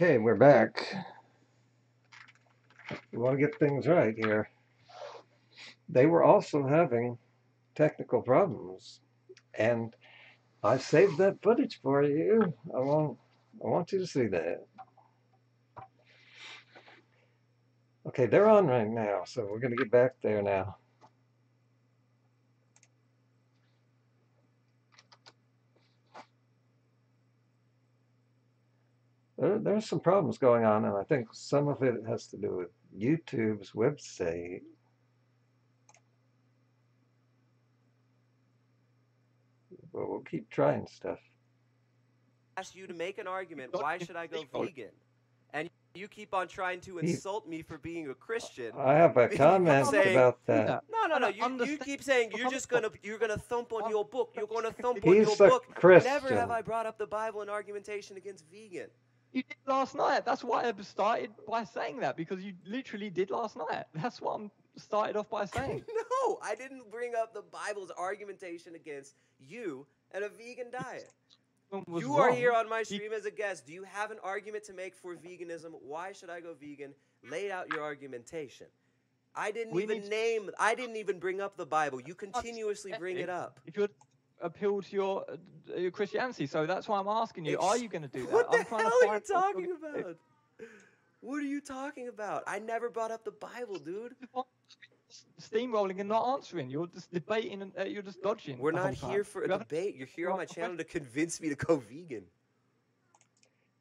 Okay, we're back. We want to get things right here. They were also having technical problems, and I saved that footage for you. I want you to see that. Okay, they're on right now, so we're going to get back there now. There's some problems going on, and I think some of it has to do with YouTube's website. But we'll keep trying stuff. Ask you to make an argument, why should I go vegan? And you keep on trying to insult me for being a Christian. I have a comment about that. No. You keep saying you're gonna thump on your book. You're gonna thump on He's your a book. Christian. Never have I brought up the Bible in argumentation against vegan. You did last night. That's why I started by saying that, because you literally did last night. That's what I'm started off by saying. No, I didn't bring up the Bible's argumentation against you and a vegan diet. You are here on my stream as a guest. Do you have an argument to make for veganism? Why should I go vegan? Lay out your argumentation. I didn't even bring up the Bible. You continuously bring it up. If you appeal to your Christianity, so that's why I'm asking you: are you going to do that? What the hell are you talking about? What are you talking about? I never brought up the Bible, dude. Steamrolling and not answering. You're just debating and you're just dodging. We're not here for a debate. You're here on my channel to convince me to go vegan.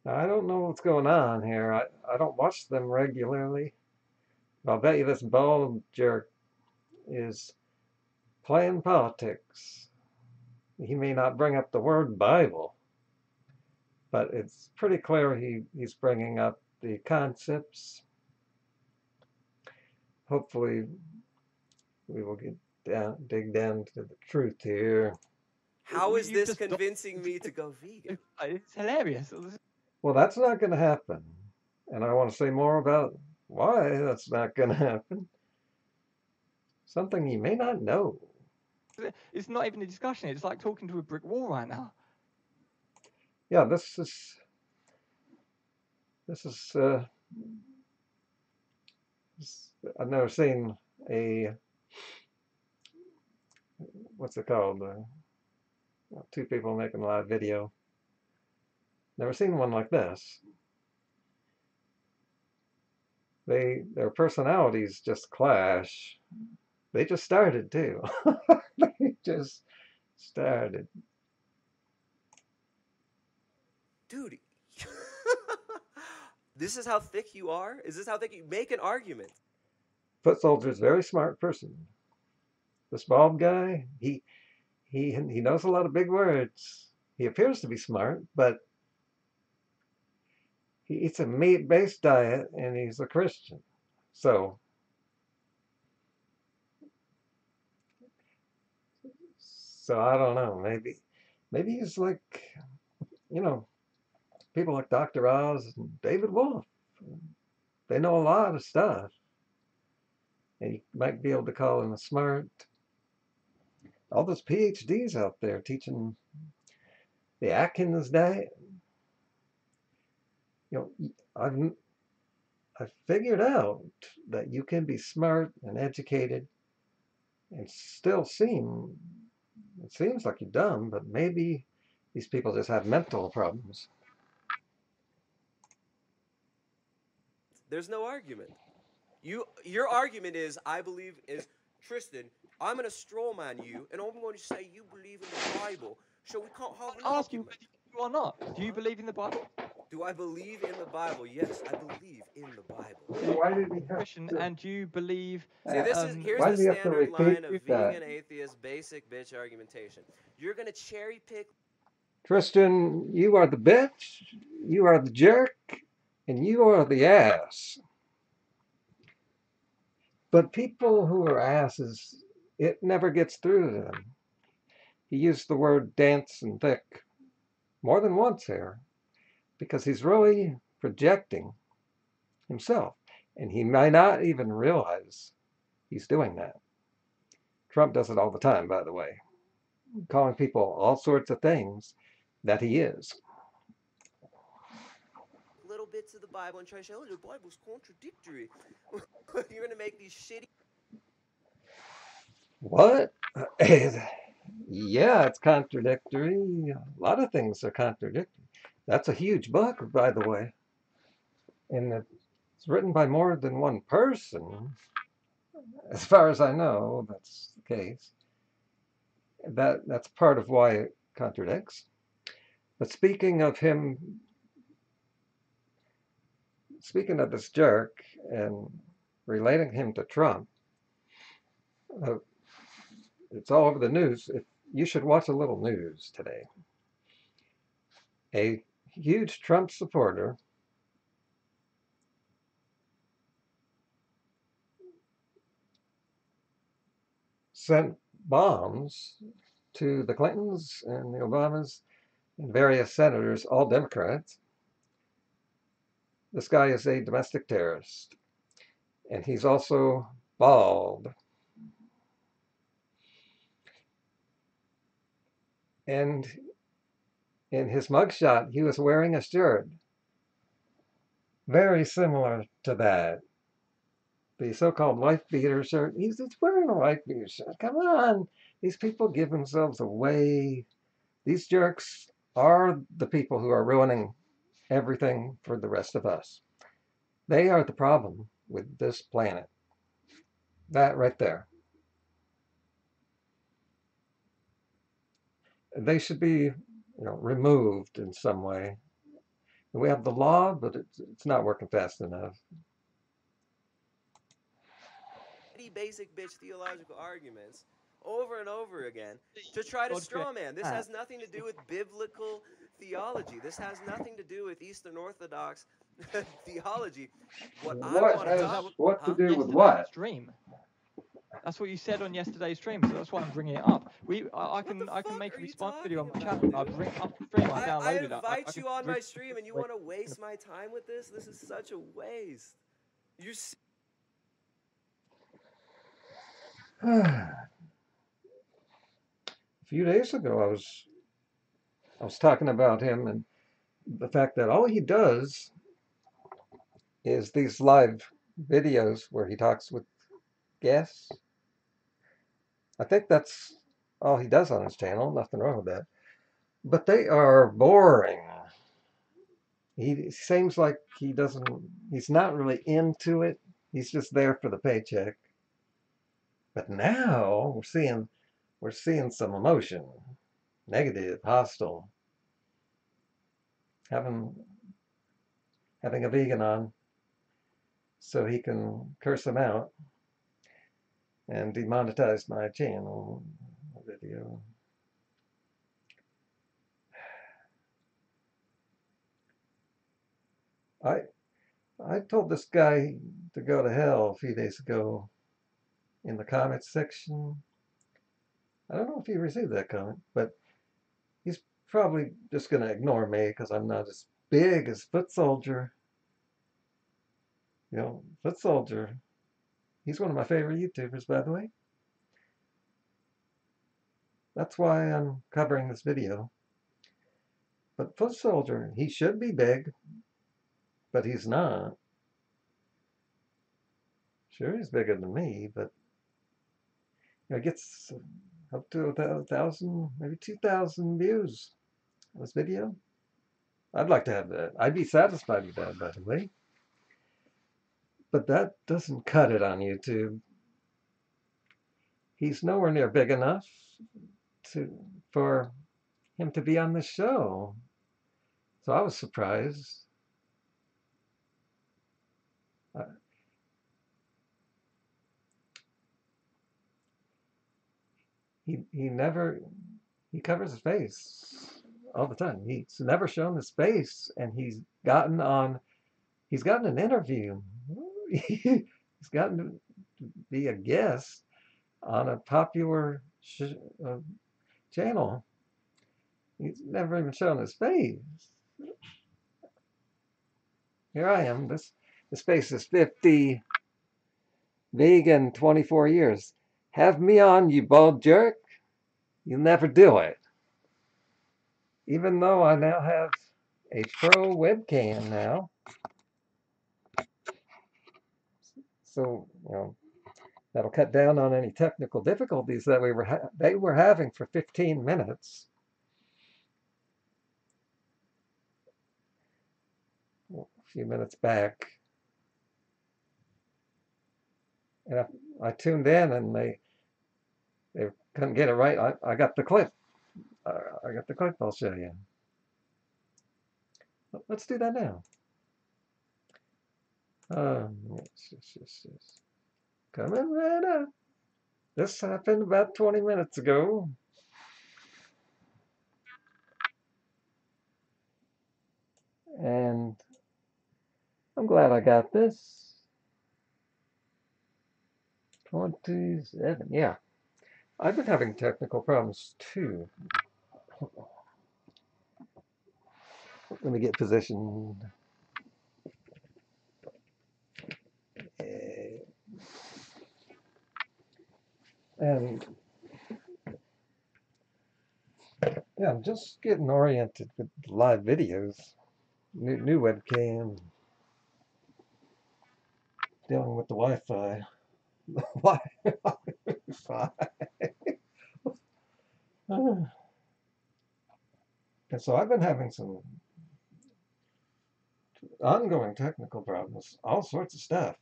I don't know what's going on here. I don't watch them regularly. I'll bet you this bald jerk is playing politics. He may not bring up the word Bible, but it's pretty clear he's bringing up the concepts. Hopefully we will dig down to the truth here. How is this convincing me to go vegan? It's hilarious. Well, that's not going to happen. And I want to say more about why that's not going to happen. Something you may not know. It's not even a discussion. It's like talking to a brick wall right now. Yeah, this is I've never seen a, what's it called? Two people making a live video. Never seen one like this. Their personalities just clash. They just started too. They just started. Dude, this is how thick you are? Is this how thick you make an argument? FootSoldier is a very smart person. This bald guy, he knows a lot of big words. He appears to be smart, but he eats a meat-based diet and he's a Christian. So I don't know. Maybe he's like, you know, people like Dr. Oz and David Wolf. They know a lot of stuff. And you might be able to call him a smart. All those PhDs out there teaching the Atkins diet. You know, I've figured out that you can be smart and educated and still it seems like you're dumb, but maybe these people just have mental problems. There's no argument. Your argument is, Tristan, I'm going to straw man you, and I'm going to say you believe in the Bible, so we can't have an ask you argument. You or not. Do you believe in the Bible? Do I believe in the Bible? Yes, I believe in the Bible. Why did we have Christian, and do you believe? See, here's the standard line of vegan, atheist, basic bitch argumentation. You're going to cherry pick. Tristan, you are the bitch, you are the jerk, and you are the ass. But people who are asses, it never gets through to them. He used the word dense and thick more than once here, because he's really projecting himself. And he might not even realize he's doing that. Trump does it all the time, by the way, calling people all sorts of things that he is. little bits of the Bible and try to say, oh, the Bible's contradictory. You're going to make these shitty. What? Yeah, it's contradictory. A lot of things are contradictory. That's a huge book, by the way. And it's written by more than one person. As far as I know, that's the case. That's part of why it contradicts. But speaking of this jerk and relating him to Trump, it's all over the news. You should watch a little news today. A huge Trump supporter sent bombs to the Clintons and the Obamas and various senators, all Democrats. This guy is a domestic terrorist, and he's also bald. And in his mugshot, he was wearing a shirt very similar to that. The so-called wife beater shirt. He's wearing a wife beater shirt. Come on. These people give themselves away. These jerks are the people who are ruining everything for the rest of us. They are the problem with this planet. That right there. They should be, removed in some way. We have the law, but it's not working fast enough. Basic bitch theological arguments over and over again to try to straw man. This has nothing to do with biblical theology. This has nothing to do with Eastern Orthodox theology. What to do with what? Stream. That's what you said on yesterday's stream, so that's why I'm bringing it up. I can make a response video on my channel. I bring up the stream. I downloaded it. I invite you on my stream, and you want to waste my time with this? This is such a waste. You. A few days ago, I was talking about him and the fact that all he does is these live videos where he talks with guests. I think that's all he does on his channel. Nothing wrong with that. But they are boring. He seems like he's not really into it. He's just there for the paycheck. But now we're seeing some emotion. Negative, hostile. Having a vegan on so he can curse him out and demonetize my channel video. I told this guy to go to hell a few days ago in the comments section. I don't know if he received that comment, but he's probably just going to ignore me because I'm not as big as FootSoldier. FootSoldier, he's one of my favorite YouTubers, by the way. That's why I'm covering this video. But FootSoldier, he should be big, but he's not. Sure, he's bigger than me, but it gets up to 1,000, maybe 2,000 views on this video. I'd like to have that. I'd be satisfied with that, by the way. But that doesn't cut it on YouTube. He's nowhere near big enough for him to be on the show. So I was surprised. He covers his face all the time. He's never shown his face, and he's gotten an interview. He's gotten to be a guest on a popular channel. He's never even shown his face. Here I am. This face is 50, vegan 24 years. Have me on, you bald jerk. You'll never do it. Even though I now have a pro webcam now. So, that'll cut down on any technical difficulties that they were having for 15 minutes. A few minutes back. And I tuned in and they couldn't get it right. I got the clip. I got the clip I'll show you. Let's do that now. Yes. Coming right up. This happened about 20 minutes ago. And I'm glad I got this. 27, yeah. I've been having technical problems too. Let me get positioned. And yeah, I'm just getting oriented with live videos. New webcam. Dealing with the Wi-Fi. Wi-Fi. And so I've been having some ongoing technical problems, all sorts of stuff.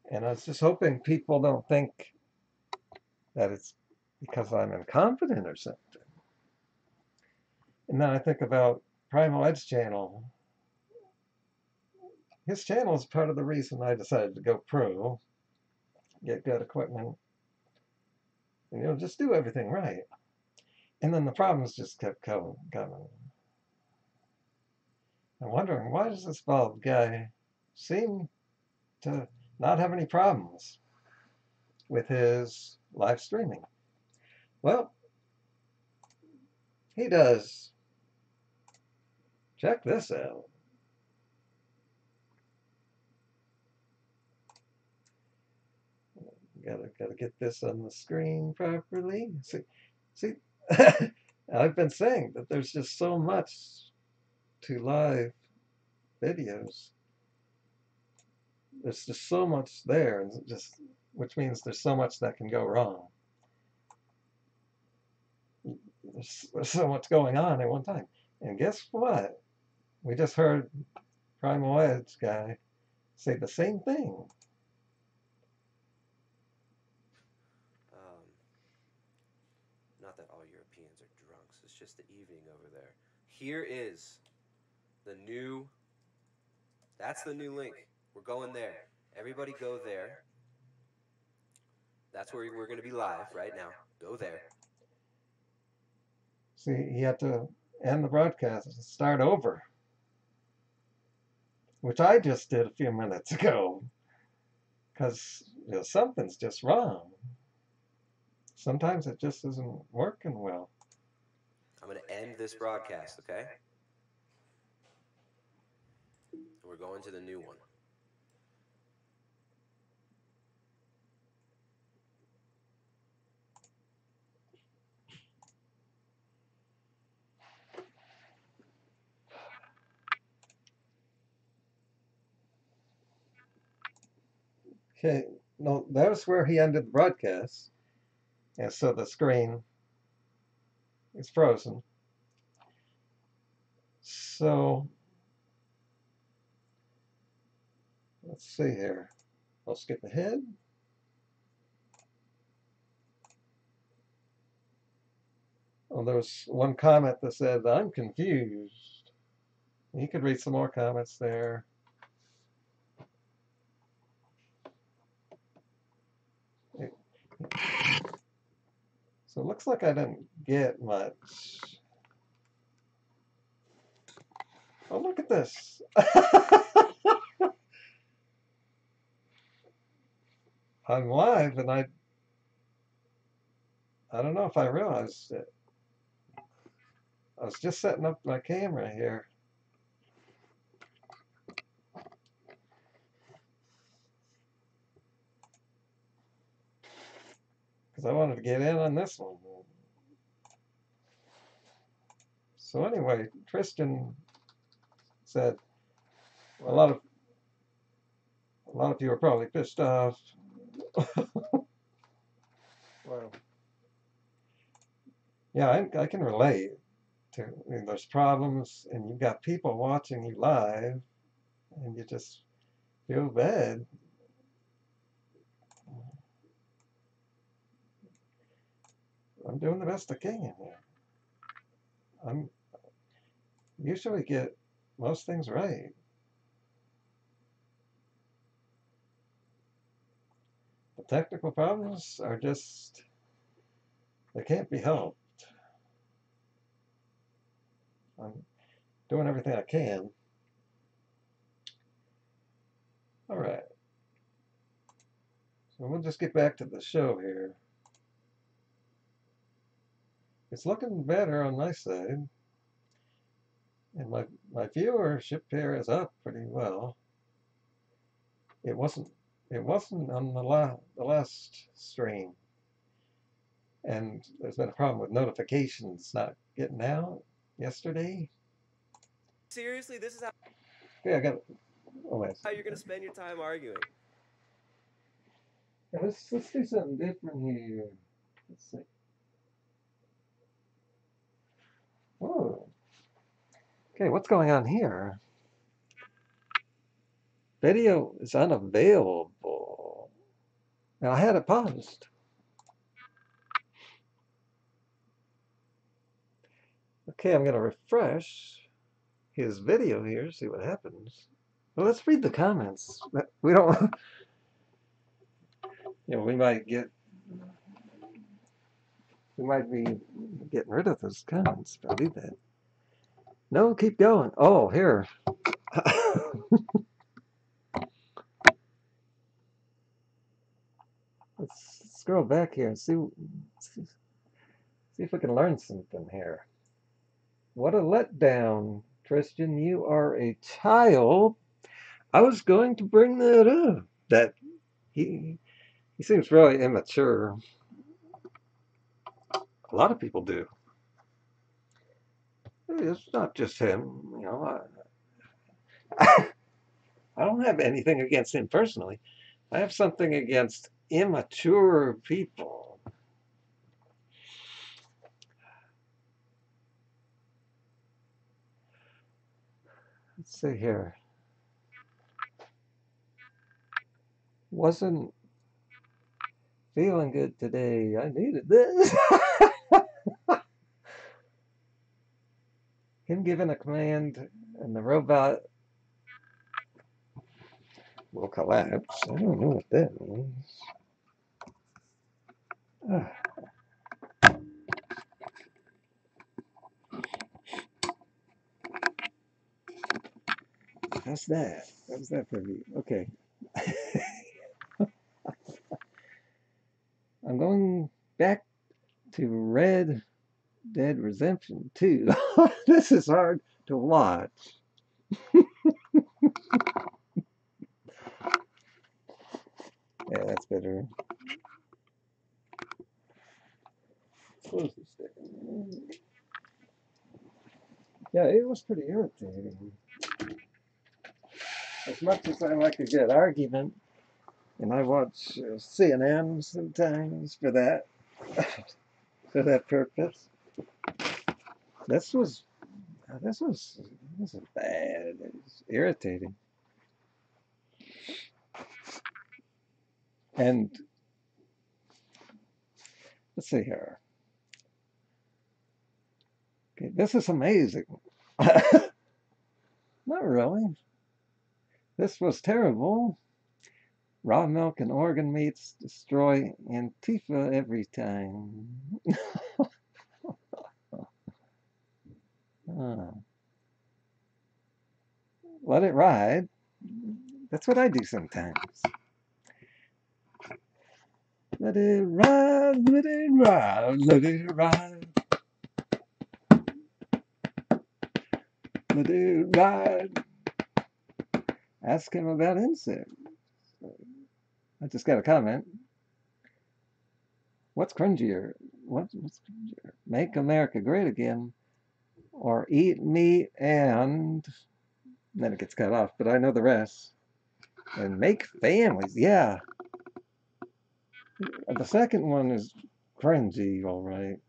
And I was just hoping people don't think that it's because I'm incompetent or something. And then I think about Primal Ed's channel. His channel is part of the reason I decided to go pro, get good equipment, and just do everything right. And then the problems just kept coming. I'm wondering, why does this bald guy seem to not have any problems with his live streaming? Well, he does. Check this out. Gotta get this on the screen properly. See, I've been saying that there's just so much to live videos. There's just so much there, and which means there's so much that can go wrong. There's so much going on at one time. And guess what? We just heard Primal Edge guy say the same thing. Not that all Europeans are drunks. It's just the evening over there. Here is the new... That's the new link. We're going there. Everybody go there. That's where we're going to be live right now. Go there. See, he had to end the broadcast and start over, which I just did a few minutes ago, because something's just wrong. Sometimes it just isn't working well. I'm going to end this broadcast, okay? We're going to the new one. Okay, no, that's where he ended the broadcast. And so the screen is frozen. So let's see here. I'll skip ahead. Oh, there was one comment that said, "I'm confused." You could read some more comments there. So it looks like I didn't get much. Oh, look at this. I'm live, and I don't know if I realized it. I was just setting up my camera here. Because I wanted to get in on this one. So anyway, Tristan said a lot A lot of you are probably pissed off. Well, yeah, I can relate to, there's problems and you've got people watching you live and you just feel bad. I'm doing the best I can here. I'm usually get most things right. The technical problems are just, they can't be helped. I'm doing everything I can. All right. So we'll just get back to the show here. It's looking better on my side. And my viewership here is up pretty well. It wasn't on the last stream. And there's been a problem with notifications not getting out yesterday. Seriously, this is how. Yeah, I got. Oh, how you're gonna spend your time arguing. Yeah, let's do something different here. Let's see. Oh. Okay, what's going on here? Video is unavailable. And I had it paused. Okay, I'm going to refresh his video here, see what happens. Well, let's read the comments. We don't, we might be getting rid of those comments if I do that. No, keep going. Oh, here. Let's scroll back here and see if we can learn something here. What a letdown, Tristan. You are a child. I was going to bring that up. That he seems really immature. A lot of people do. It's not just him. I don't have anything against him personally. I have something against immature people. Let's see here. Wasn't feeling good today. I needed this. Him giving a command and the robot will collapse. I don't know what that means. How's that? How's that for you? Okay. I'm going back to Red Dead Redemption 2. This is hard to watch. Yeah, that's better. Close this thing. Yeah, it was pretty irritating. As much as I like a good argument, and I watch CNN sometimes for that purpose. This was bad. It was irritating. And let's see here. Okay, this is amazing. Not really. This was terrible. Raw milk and organ meats destroy Antifa every time. Let it ride. That's what I do sometimes. Let it ride, let it ride, let it ride. Let it ride. Ask him about insects. I just got a comment. What's cringier? What's cringier? Make America great again, or eat meat and then it gets cut off, but I know the rest. and make families. Yeah. The second one is cringy, all right.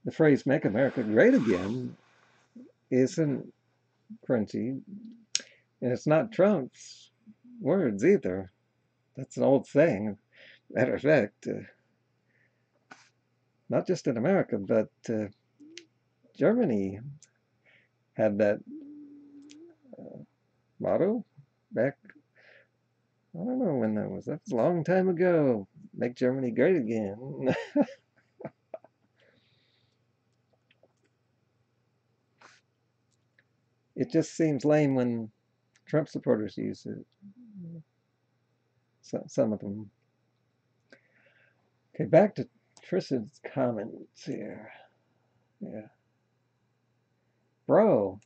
The phrase "Make America Great Again" isn't cringy, and it's not Trump's words either. That's an old saying. Matter of fact, not just in America, but Germany had that motto back. I don't know when that was. That was a long time ago. Make Germany great again. It just seems lame when Trump supporters use it. Some of them. Okay, back to Tristan's comments here. Yeah. Bro,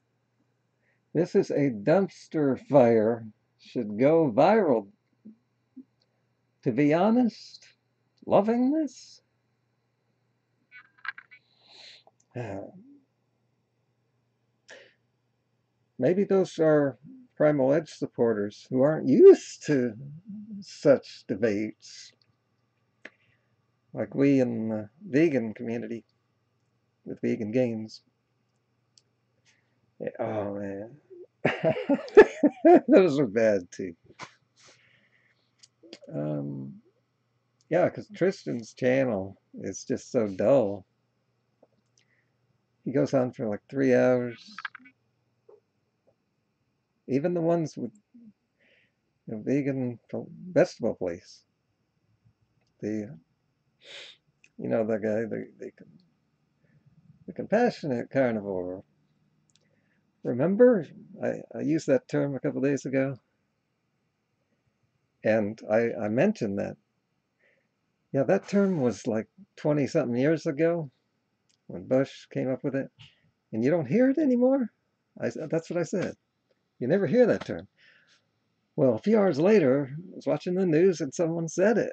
this is a dumpster fire. Should go viral. To be honest, loving this? Maybe those are Primal Edge supporters who aren't used to such debates. Like we in the vegan community with vegan gains. Yeah, oh man. Those are bad too. Yeah, because Tristan's channel is just so dull. He goes on for like 3 hours. Even the ones with vegan vegetable place. The guy, the compassionate carnivore. Remember, I used that term a couple days ago, and I mentioned that. Yeah, that term was like 20-something years ago when Bush came up with it, and you don't hear it anymore. That's what I said. You never hear that term. Well, a few hours later, I was watching the news and someone said it.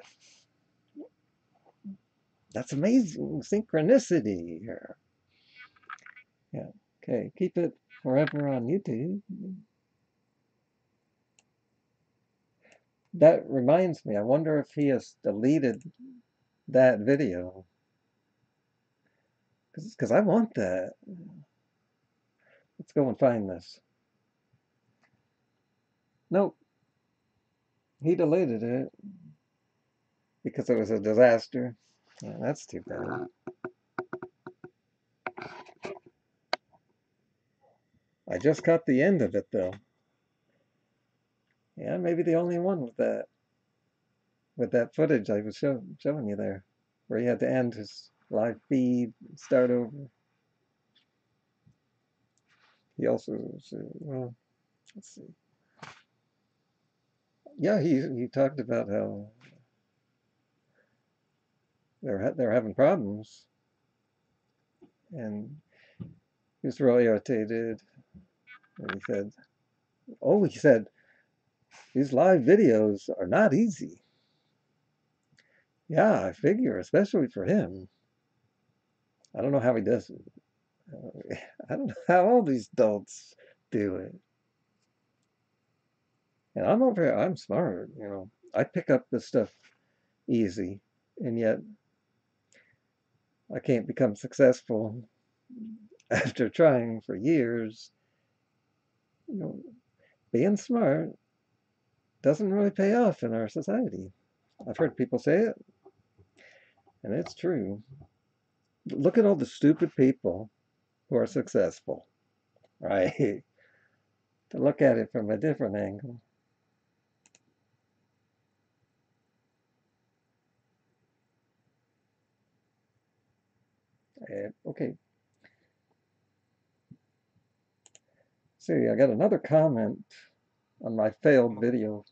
That's amazing synchronicity here. Yeah. Okay, keep it forever on YouTube. That reminds me, I wonder if he has deleted that video. Because I want that. Let's go and find this. Nope. He deleted it because it was a disaster. Yeah, that's too bad. I just caught the end of it though. Yeah, maybe the only one with that footage I was showing you there, where he had to end his live feed, start over. He also, well, let's see. Yeah, he talked about how they're having problems, and he was really irritated. And he said, these live videos are not easy. Yeah, I figure, especially for him. I don't know how he does it. I don't know how all these adults do it. And I'm over here, I'm smart, I pick up this stuff easy, and yet I can't become successful after trying for years. Being smart doesn't really pay off in our society. I've heard people say it, and it's true. Look at all the stupid people who are successful, right? To look at it from a different angle. Okay. See, I got another comment on my failed video.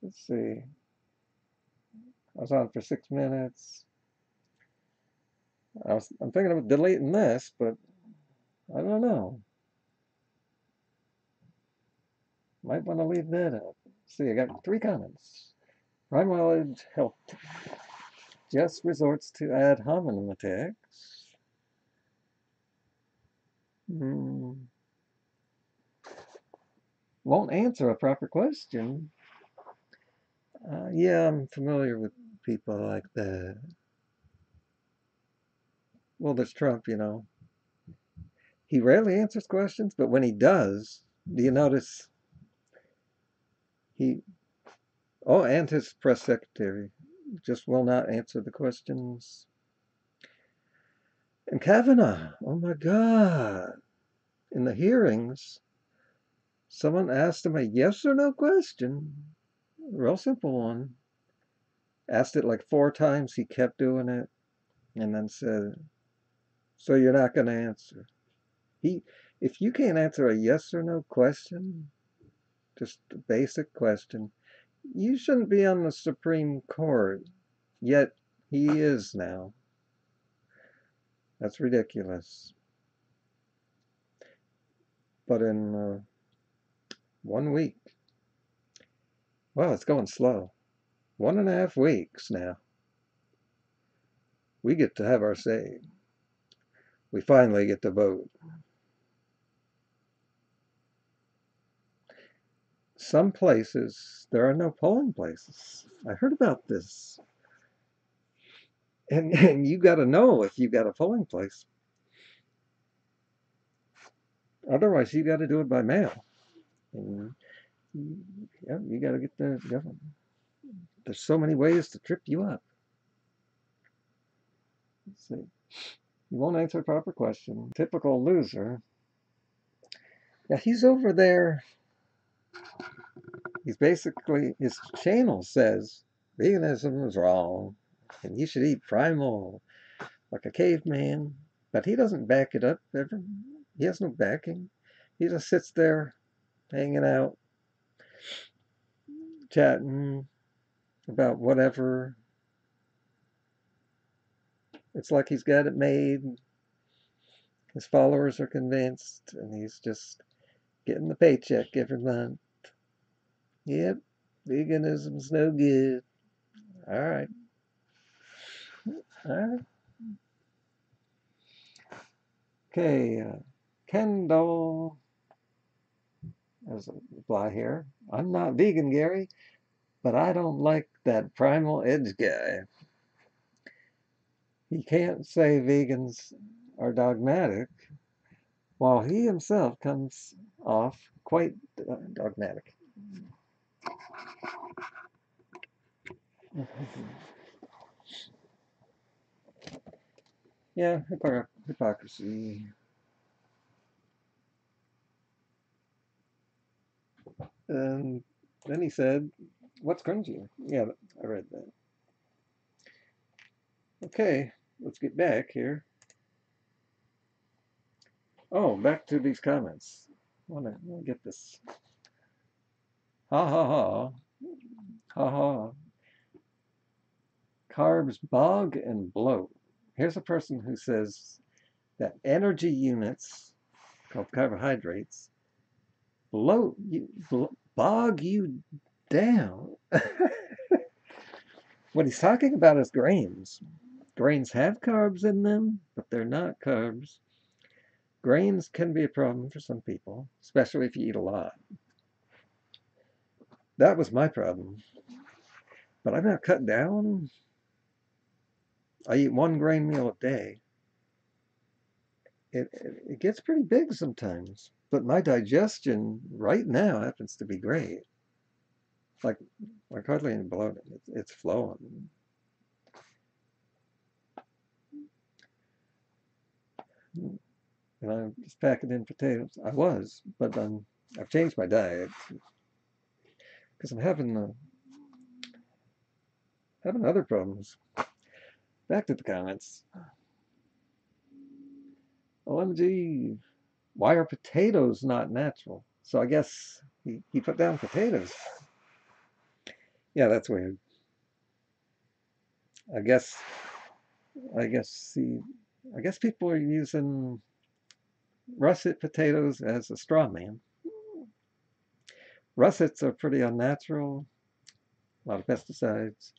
Let's see. I was on for 6 minutes. I'm thinking of deleting this, but I don't know. Might want to leave that up. See, I got 3 comments. Primal Edge helped. Just resorts to ad hominem attacks. won't answer a proper question. Yeah, I'm familiar with people like that. Well, there's Trump, you know. He rarely answers questions, but when he does, do you notice he, oh, and his press secretary just will not answer the questions. And Kavanaugh, oh my God, in the hearings, someone asked him a yes or no question, a real simple one. Asked it like 4 times, he kept doing it, and then said, so you're not going to answer. If you can't answer a yes or no question, just a basic question, you shouldn't be on the Supreme Court. Yet he is now. That's ridiculous. But in 1 week, well, it's going slow. 1.5 weeks now. We get to have our say. We finally get to vote. Some places, there are no polling places. I heard about this. And you got to know if you got a polling place. Otherwise, you got to do it by mail. And yeah, you got to get the government. There's so many ways to trip you up. Let's see. You won't answer a proper question. Typical loser. Yeah, he's over there. He's basically, his channel says veganism is wrong and you should eat primal like a caveman. But he doesn't back it up ever. He has no backing. He just sits there hanging out, chatting about whatever. It's like he's got it made. His followers are convinced, and he's just getting the paycheck every month. Yep, veganism's no good. All right. All right. Okay, Kendall has a reply here. I'm not vegan, Gary, but I don't like that Primal Edge guy. He can't say vegans are dogmatic, while he himself comes off quite dogmatic. Yeah, hypocrisy. And then he said, what's cringy? Yeah, I read that. Okay, let's get back here. Oh, back to these comments. I want to get this. Ha ha ha. Ha ha. Carbs bog and bloat. Here's a person who says that energy units, called carbohydrates, bog you down. What he's talking about is grains. Grains have carbs in them, but they're not carbs. Grains can be a problem for some people, especially if you eat a lot. That was my problem. But I've not cut down. I eat 1 grain meal a day. It gets pretty big sometimes, but my digestion right now happens to be great. Like hardly any bloating. It's flowing. And I'm just packing in potatoes. I was, but I've changed my diet because I'm having other problems. Back to the comments. OMG, why are potatoes not natural? So I guess he put down potatoes. Yeah, that's weird. I guess people are using russet potatoes as a straw man. Russets are pretty unnatural, a lot of pesticides.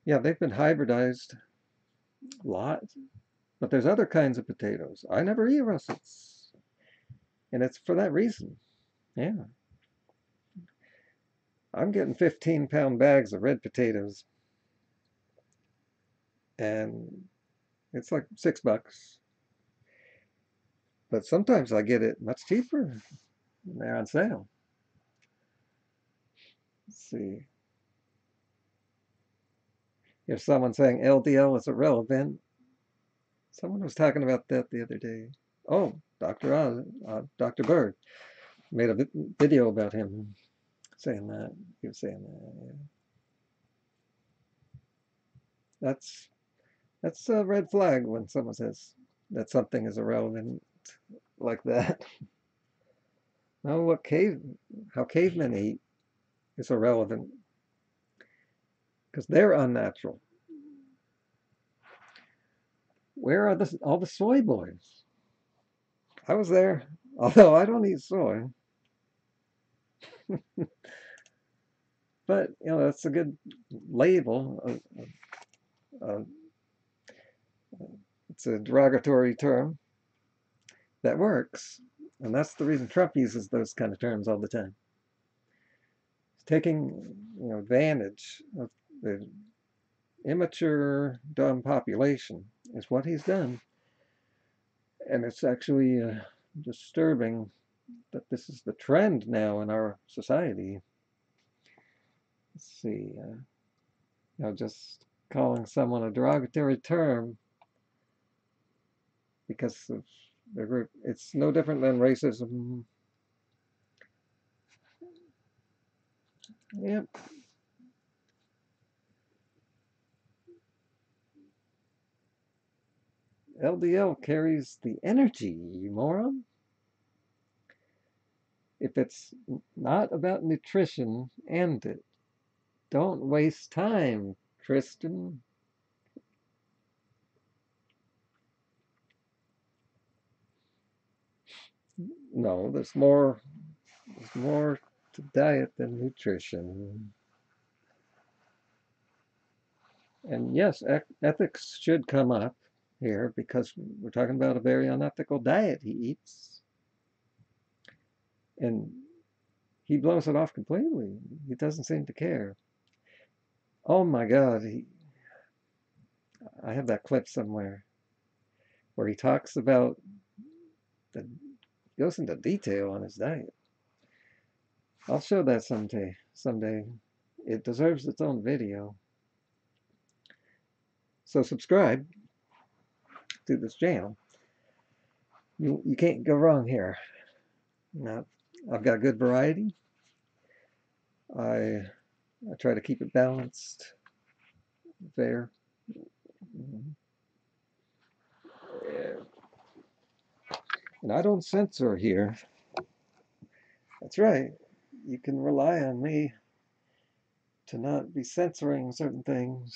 Yeah, they've been hybridized a lot, but there's other kinds of potatoes. I never eat russets. And it's for that reason. Yeah. I'm getting 15-pound bags of red potatoes. And it's like $6. But sometimes I get it much cheaper when they're on sale. Let's see. If someone's saying LDL is irrelevant, someone was talking about that the other day. Oh, Dr. Oz, Dr. Bird made a video about him saying that. He was saying that. Yeah. That's a red flag when someone says that something is irrelevant like that. No, how cavemen eat is irrelevant because they're unnatural. Where are all the soy boys? I was there, although I don't eat soy. But, that's a good label. It's a derogatory term that works. And that's the reason Trump uses those kind of terms all the time. He's taking, advantage of the immature, dumb population is what he's done. And it's actually disturbing that this is the trend now in our society. Let's see, just calling someone a derogatory term because of their group, it's no different than racism. Yep. LDL carries the energy, you moron. If it's not about nutrition, end it. Don't waste time, Tristan. No, there's more to diet than nutrition. And yes, ethics should come up here because we're talking about a very unethical diet he eats. And he blows it off completely. He doesn't seem to care. Oh my God, I have that clip somewhere where he talks about goes into detail on his diet. I'll show that someday. It deserves its own video. So subscribe to this channel. You can't go wrong here. Now, I've got good variety. I try to keep it balanced, fair. And I don't censor here. That's right. You can rely on me to not be censoring certain things.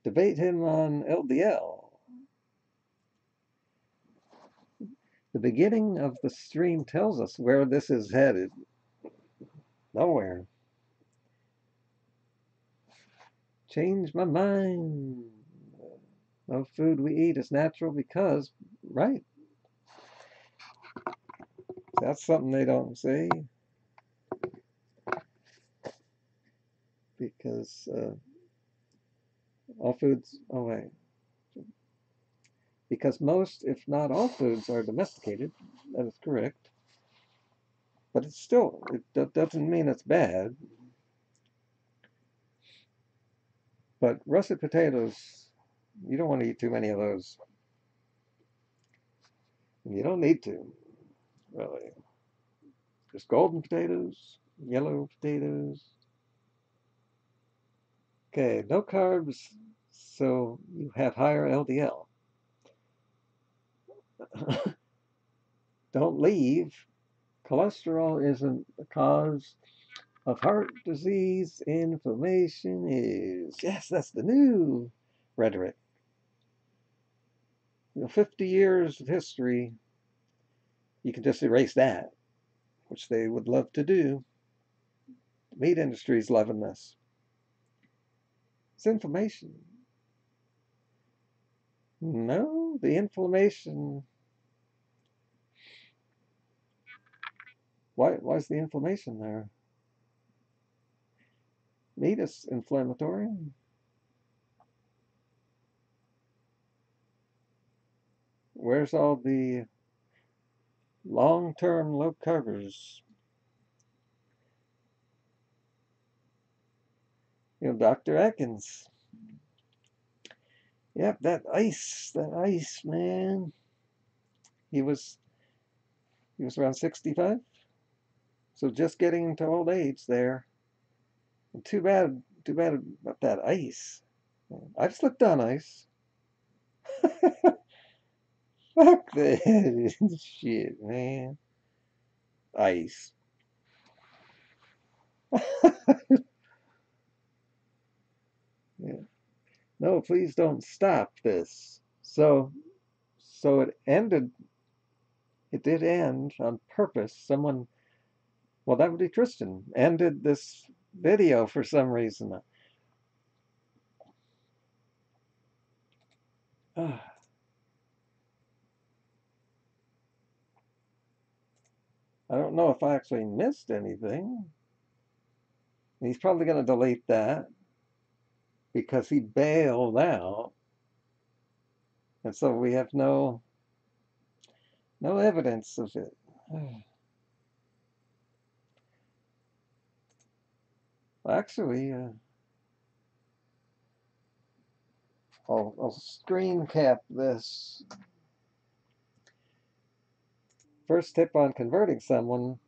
Debate him on LDL. The beginning of the stream tells us where this is headed. Nowhere. Change my mind. No food we eat is natural because, right. That's something they don't say. Because all foods, oh wait. Because most, if not all foods are domesticated. That is correct. But it's still, it doesn't mean it's bad. But russet potatoes, you don't want to eat too many of those. You don't need to, really. Just golden potatoes, yellow potatoes. Okay, no carbs, so you have higher LDL. Don't leave. Cholesterol isn't the cause of heart disease. Inflammation is. Yes, that's the new rhetoric. 50 years of history, you can just erase that, which they would love to do. The meat industry is loving this. It's inflammation. No, the inflammation Why's the inflammation there? Meat is inflammatory. Where's all the long-term low carbers? You know, Dr. Atkins. Yep, that ice, man. He was around 65, so just getting into old age there. And too bad about that ice. I've slipped on ice. Fuck this shit, man. Ice. Yeah. No, please don't stop this. So it did end on purpose. Someone, well, that would be Tristan, ended this video for some reason. I don't know if I actually missed anything. He's probably going to delete that because he bailed out. And so we have no evidence of it. Actually, I'll screen cap this. First tip on converting someone: